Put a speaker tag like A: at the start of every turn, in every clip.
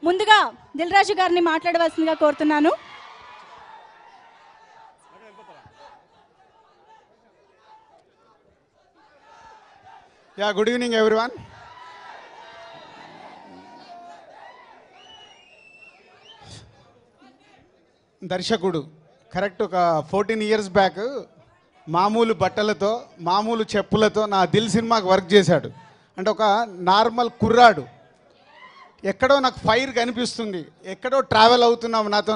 A: ముందుగా దిల్ రాజు గారిని మాట్లాడవలసిందిగా కోరుతున్నాను.
B: Good evening everyone. దర్శకుడు కరెక్ట్ ఒక 14 years బ్యాక్ మామూలు బట్టలతో మామూలు చెప్పులతో నా దిల్ సినిమాకి వర్క్ చేశాడు. అంటే ఒక నార్మల్ కుర్రాడు, ఎక్కడో నాకు ఫైర్ కనిపిస్తుంది, ఎక్కడో ట్రావెల్ అవుతున్నాం, నాతో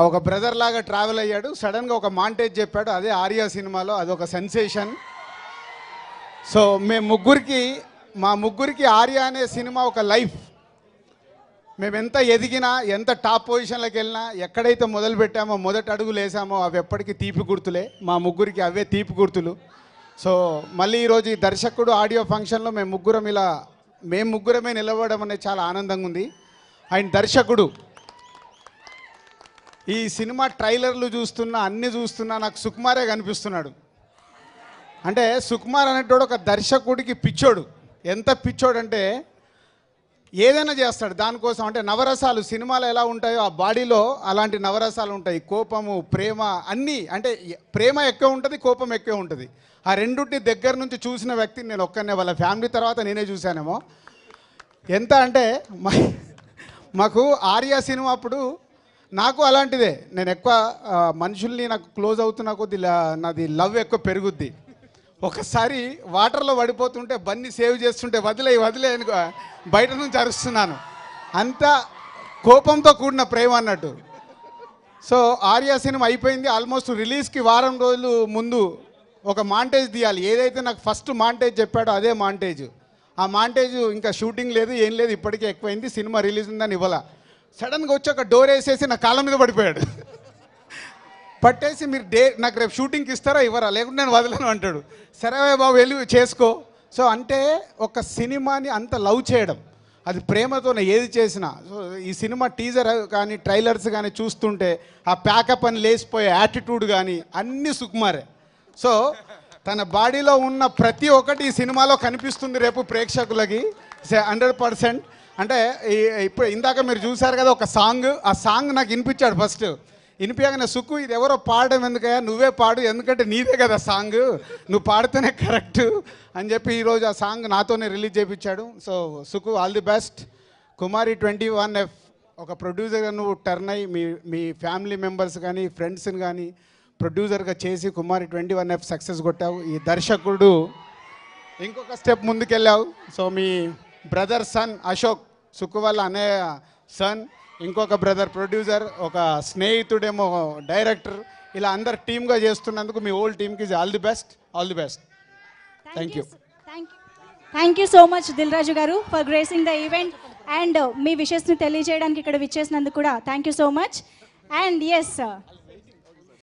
B: ఒక బ్రదర్ లాగా ట్రావెల్ అయ్యాడు. సడన్గా ఒక మాంటేజ్ చెప్పాడు, అదే ఆర్యా సినిమాలో, అదొక సెన్సేషన్. సో మా ముగ్గురికి ఆర్యా అనే సినిమా ఒక లైఫ్. మేము ఎంత ఎదిగినా, ఎంత టాప్ పొజిషన్లోకి వెళ్ళినా, ఎక్కడైతే మొదలు పెట్టామో, మొదటి అడుగులు వేసామో అవి ఎప్పటికీ తీపి గుర్తులే. మా ముగ్గురికి అవే తీపి గుర్తులు. సో మళ్ళీ ఈరోజు ఈ దర్శకుడు ఆడియో ఫంక్షన్లో మేము ముగ్గురమే నిలబడడం అనేది చాలా ఆనందంగా ఉంది. అండ్ దర్శకుడు ఈ సినిమా ట్రైలర్లు అన్నీ చూస్తున్నా నాకు సుకుమారే కనిపిస్తున్నాడు. అంటే సుకుమార్ అనేటోడు ఒక దర్శకుడికి పిచ్చోడు. ఎంత పిచ్చోడు అంటే ఏదైనా చేస్తాడు దానికోసం. అంటే నవరసాలు సినిమాలు ఎలా ఉంటాయో ఆ బాడీలో అలాంటి నవరసాలు ఉంటాయి. కోపము, ప్రేమ అన్నీ. అంటే ప్రేమ ఎక్కువ ఉంటుంది, కోపం ఎక్కువ ఉంటుంది. ఆ రెండుటి దగ్గర నుంచి చూసిన వ్యక్తిని నేను ఒక్కనే, వాళ్ళ ఫ్యామిలీ తర్వాత నేనే చూశానేమో. ఎంత అంటే మాకు ఆర్యా సినిమా అప్పుడు నాకు అలాంటిదే. నేను ఎక్కువ మనుషుల్ని నాకు క్లోజ్ అవుతున్నా కొద్ది నాది లవ్ ఎక్కువ పెరుగుద్ది. ఒకసారి వాటర్లో పడిపోతుంటే బన్నీ సేవ్ చేస్తుంటే వదిలే అని బయట నుంచి అరుస్తున్నాను. అంత కోపంతో కూడిన ప్రేమ అన్నట్టు. సో ఆర్యా సినిమా అయిపోయింది. ఆల్మోస్ట్ రిలీజ్కి వారం రోజులు ముందు ఒక మాంటేజ్ తీయాలి. ఏదైతే నాకు ఫస్ట్ మాంటేజ్ చెప్పాడో అదే మాంటేజ్. ఆ మాంటేజ్ ఇంకా షూటింగ్ లేదు, ఏం లేదు, ఇప్పటికే ఎక్కువైంది. సినిమా రిలీజ్ ఉందని ఇవ్వాల. సడన్గా వచ్చి ఒక డోర్ వేసేసి నా కాళ్ళ మీద పడిపోయాడు. పట్టేసి మీరు నాకు రేపు షూటింగ్కి ఇస్తారా ఇవ్వరా, లేకుంటే నేను వదలను అంటాడు. సరే బాబు వెళ్ళి చేసుకో. సో అంటే ఒక సినిమాని అంత లవ్ చేయడం, అది ప్రేమతోనే ఏది చేసినా. సో ఈ సినిమా టీజర్ కానీ ట్రైలర్స్ కానీ చూస్తుంటే ఆ ప్యాకప్ అని లేచిపోయే యాటిట్యూడ్ కానీ అన్నీ సుకుమారే. సో తన బాడీలో ఉన్న ప్రతి ఒక్కటి ఈ సినిమాలో కనిపిస్తుంది రేపు ప్రేక్షకులకి 100%. అంటే ఇప్పుడు ఇందాక మీరు చూశారు కదా ఒక సాంగ్, ఆ సాంగ్ నాకు వినిపించాడు. ఫస్ట్ వినిపించగానే సుక్కు ఇది ఎవరో పాడడం ఎందుకయ్యా, నువ్వే పాడు, ఎందుకంటే నీదే కదా సాంగ్, నువ్వు పాడితేనే కరెక్ట్ అని చెప్పి ఈరోజు ఆ సాంగ్ నాతోనే రిలీజ్ చేయించాడు. So Sukku all the best. Kumari 21F ఒక ప్రొడ్యూసర్గా నువ్వు టర్న్ అయ్యి మీ ఫ్యామిలీ మెంబర్స్ కానీ ఫ్రెండ్స్ని కానీ ప్రొడ్యూసర్గా చేసి కుమారి 21F సక్సెస్ కొట్టావు. ఈ దర్శకుడు ఇంకొక స్టెప్ ముందుకెళ్ళావు. సో మీ బ్రదర్ సన్ అశోక్, సుక్కు వాళ్ళ అన్నయ్య సన్, ఇంకొక బ్రదర్ ప్రొడ్యూసర్, ఒక స్నేహితుడేమో డైరెక్టర్, ఇలా అందరు టీమ్గా చేస్తున్నందుకు మీ ఓల్డ్ టీమ్కి all the best.
A: Thank you so much Dil Raju garu for gracing the event and మీ విషెస్ని తెలియజేయడానికి ఇక్కడ విచ్చేసినందుకు కూడా thank you so much. And yes